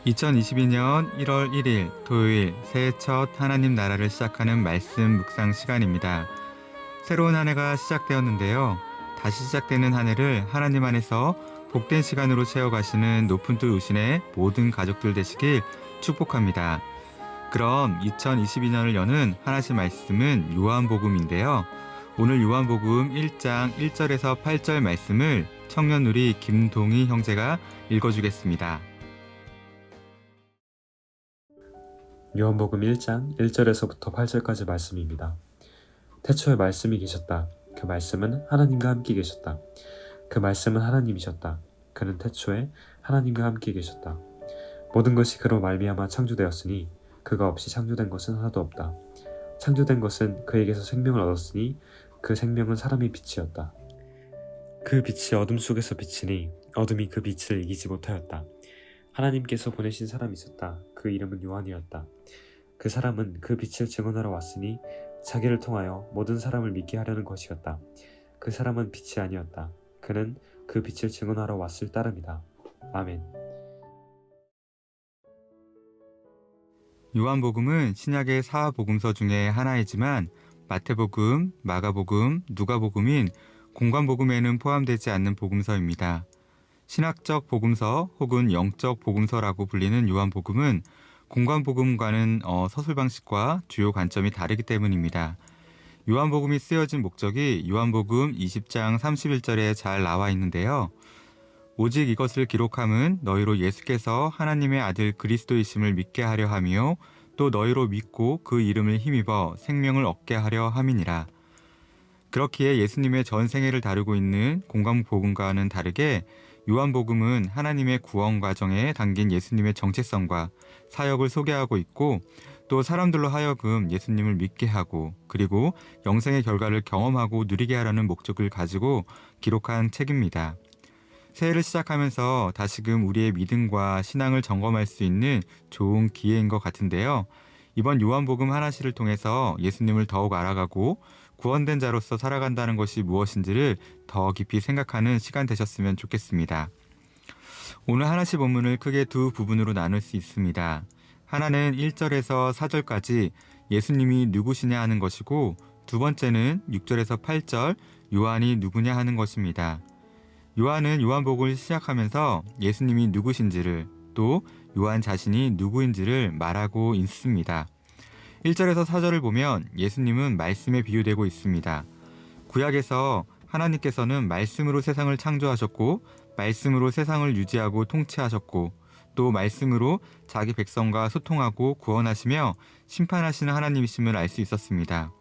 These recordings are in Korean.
2022년 1월 1일 토요일 새해 첫 하나님 나라를 시작하는 말씀 묵상 시간입니다. 새로운 한 해가 시작되었는데요. 다시 시작되는 한 해를 하나님 안에서 복된 시간으로 채워가시는 높은 뜻 우신의 모든 가족들 되시길 축복합니다. 그럼 2022년을 여는 하나씩 말씀은 요한복음인데요. 오늘 요한복음 1장 1절에서 8절 말씀을 청년누리 김동희 형제가 읽어주겠습니다. 요한복음 1장 1절에서부터 8절까지 말씀입니다. 태초에 말씀이 계셨다. 그 말씀은 하나님과 함께 계셨다. 그 말씀은 하나님이셨다. 그는 태초에 하나님과 함께 계셨다. 모든 것이 그로 말미암아 창조되었으니 그가 없이 창조된 것은 하나도 없다. 창조된 것은 그에게서 생명을 얻었으니 그 생명은 사람의 빛이었다. 그 빛이 어둠 속에서 비치니 어둠이 그 빛을 이기지 못하였다. 하나님께서 보내신 사람이 있었다. 그 이름은 요한이었다. 그 사람은 그 빛을 증언하러 왔으니 자기를 통하여 모든 사람을 믿게 하려는 것이었다. 그 사람은 빛이 아니었다. 그는 그 빛을 증언하러 왔을 따름이다. 아멘. 요한복음은 신약의 사복음서 중에 하나이지만 마태복음, 마가복음, 누가복음인 공관복음에는 포함되지 않는 복음서입니다. 신학적 복음서 혹은 영적 복음서라고 불리는 요한복음은 공관복음과는 서술 방식과 주요 관점이 다르기 때문입니다. 요한복음이 쓰여진 목적이 요한복음 20장 31절에 잘 나와 있는데요. 오직 이것을 기록함은 너희로 예수께서 하나님의 아들 그리스도이심을 믿게 하려 하며 또 너희로 믿고 그 이름을 힘입어 생명을 얻게 하려 함이니라. 그렇기에 예수님의 전 생애를 다루고 있는 공관복음과는 다르게 요한복음은 하나님의 구원 과정에 담긴 예수님의 정체성과 사역을 소개하고 있고 또 사람들로 하여금 예수님을 믿게 하고 그리고 영생의 결과를 경험하고 누리게 하라는 목적을 가지고 기록한 책입니다. 새해를 시작하면서 다시금 우리의 믿음과 신앙을 점검할 수 있는 좋은 기회인 것 같은데요. 이번 요한복음 하나씩을 통해서 예수님을 더욱 알아가고 구원된 자로서 살아간다는 것이 무엇인지를 더 깊이 생각하는 시간 되셨으면 좋겠습니다. 오늘 하나씩 본문을 크게 두 부분으로 나눌 수 있습니다. 하나는 1절에서 4절까지 예수님이 누구시냐 하는 것이고 두 번째는 6절에서 8절 요한이 누구냐 하는 것입니다. 요한은 요한복음을 시작하면서 예수님이 누구신지를 또 요한 자신이 누구인지를 말하고 있습니다. 1절에서 4절을 보면 예수님은 말씀에 비유되고 있습니다. 구약에서 하나님께서는 말씀으로 세상을 창조하셨고 말씀으로 세상을 유지하고 통치하셨고 또 말씀으로 자기 백성과 소통하고 구원하시며 심판하시는 하나님이심을 알 수 있었습니다.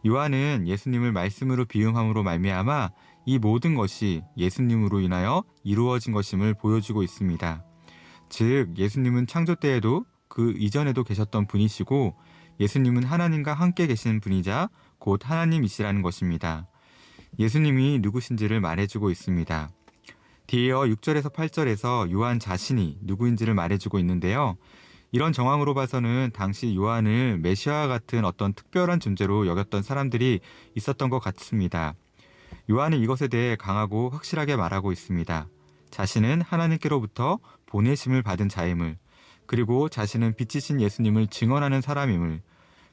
요한은 예수님을 말씀으로 비유함으로 말미암아 이 모든 것이 예수님으로 인하여 이루어진 것임을 보여주고 있습니다. 즉 예수님은 창조 때에도 그 이전에도 계셨던 분이시고 예수님은 하나님과 함께 계신 분이자 곧 하나님이시라는 것입니다. 예수님이 누구신지를 말해주고 있습니다. 뒤이어 6절에서 8절에서 요한 자신이 누구인지를 말해주고 있는데요. 이런 정황으로 봐서는 당시 요한을 메시아와 같은 어떤 특별한 존재로 여겼던 사람들이 있었던 것 같습니다. 요한은 이것에 대해 강하고 확실하게 말하고 있습니다. 자신은 하나님께로부터 보내심을 받은 자임을, 그리고 자신은 빛이신 예수님을 증언하는 사람임을,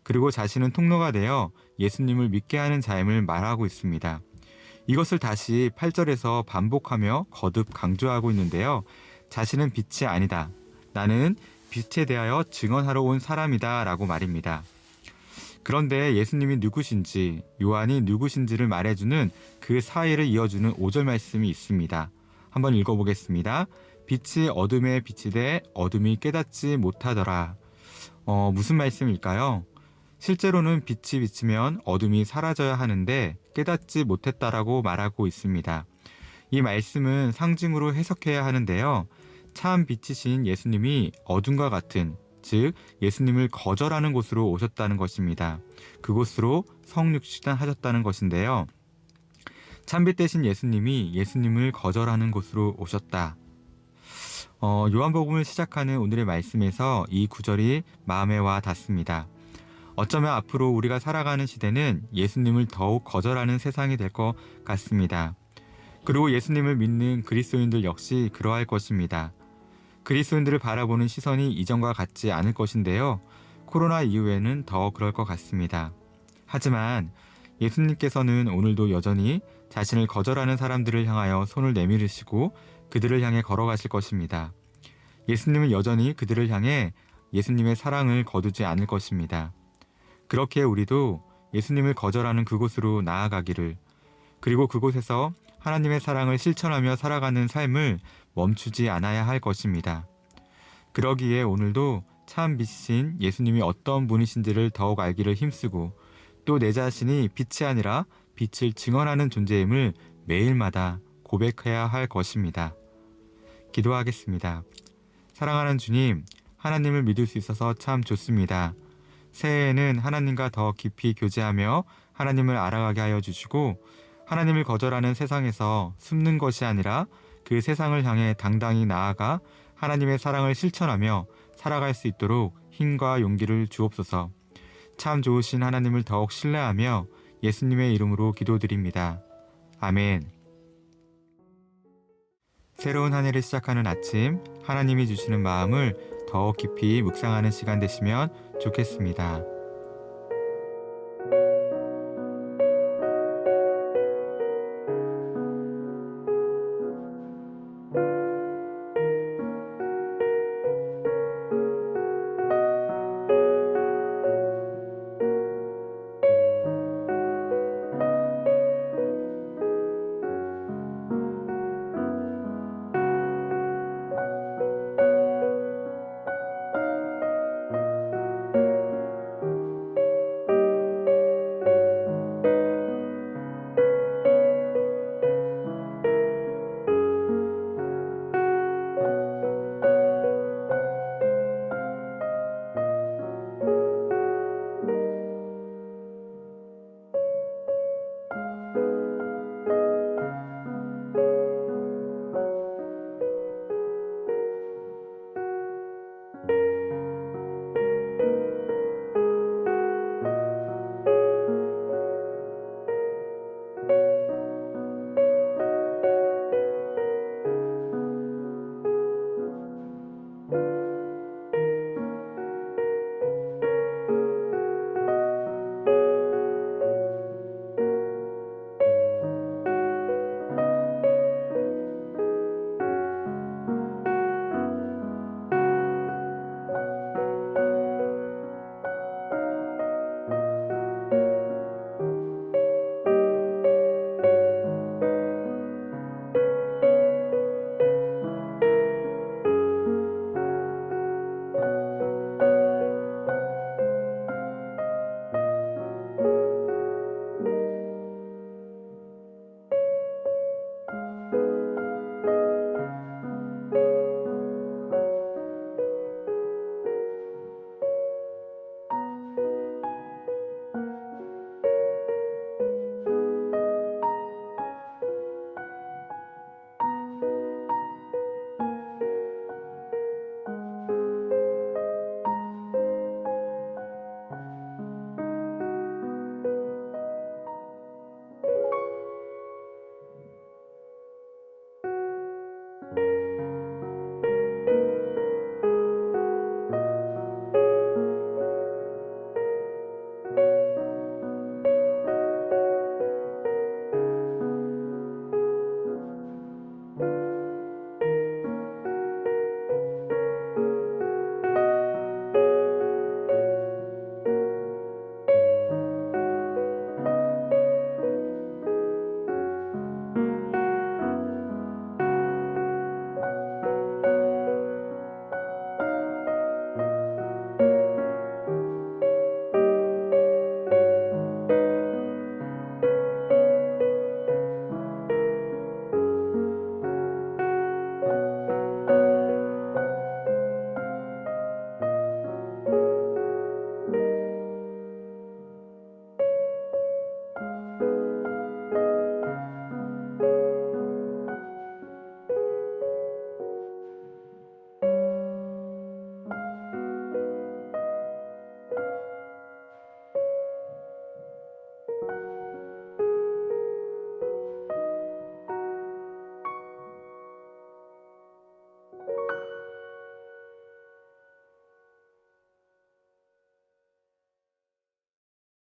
그리고 자신은 통로가 되어 예수님을 믿게 하는 자임을 말하고 있습니다. 이것을 다시 8절에서 반복하며 거듭 강조하고 있는데요. 자신은 빛이 아니다. 나는 빛에 대하여 증언하러 온 사람이다 라고 말입니다. 그런데 예수님이 누구신지, 요한이 누구신지를 말해주는 그 사이를 이어주는 5절 말씀이 있습니다. 한번 읽어보겠습니다. 빛이 어둠에 비치되 어둠이 깨닫지 못하더라. 무슨 말씀일까요? 실제로는 빛이 비치면 어둠이 사라져야 하는데 깨닫지 못했다라고 말하고 있습니다. 이 말씀은 상징으로 해석해야 하는데요. 참 빛이신 예수님이 어둠과 같은, 즉 예수님을 거절하는 곳으로 오셨다는 것입니다. 그곳으로 성육신하셨다는 것인데요. 참빛 대신 예수님이 예수님을 거절하는 곳으로 오셨다. 요한복음을 시작하는 오늘의 말씀에서 이 구절이 마음에 와 닿습니다. 어쩌면 앞으로 우리가 살아가는 시대는 예수님을 더욱 거절하는 세상이 될 것 같습니다. 그리고 예수님을 믿는 그리스도인들 역시 그러할 것입니다. 그리스도인들을 바라보는 시선이 이전과 같지 않을 것인데요. 코로나 이후에는 더 그럴 것 같습니다. 하지만 예수님께서는 오늘도 여전히 자신을 거절하는 사람들을 향하여 손을 내밀으시고 그들을 향해 걸어가실 것입니다. 예수님은 여전히 그들을 향해 예수님의 사랑을 거두지 않을 것입니다. 그렇게 우리도 예수님을 거절하는 그곳으로 나아가기를, 그리고 그곳에서 하나님의 사랑을 실천하며 살아가는 삶을 멈추지 않아야 할 것입니다. 그러기에 오늘도 참 빛이신 예수님이 어떤 분이신지를 더욱 알기를 힘쓰고 또 내 자신이 빛이 아니라 빛을 증언하는 존재임을 매일마다 고백해야 할 것입니다. 기도하겠습니다. 사랑하는 주님, 하나님을 믿을 수 있어서 참 좋습니다. 새해에는 하나님과 더 깊이 교제하며 하나님을 알아가게 하여 주시고 하나님을 거절하는 세상에서 숨는 것이 아니라 그 세상을 향해 당당히 나아가 하나님의 사랑을 실천하며 살아갈 수 있도록 힘과 용기를 주옵소서. 참 좋으신 하나님을 더욱 신뢰하며 예수님의 이름으로 기도드립니다. 아멘. 새로운 한 해를 시작하는 아침, 하나님이 주시는 마음을 더욱 깊이 묵상하는 시간 되시면 좋겠습니다.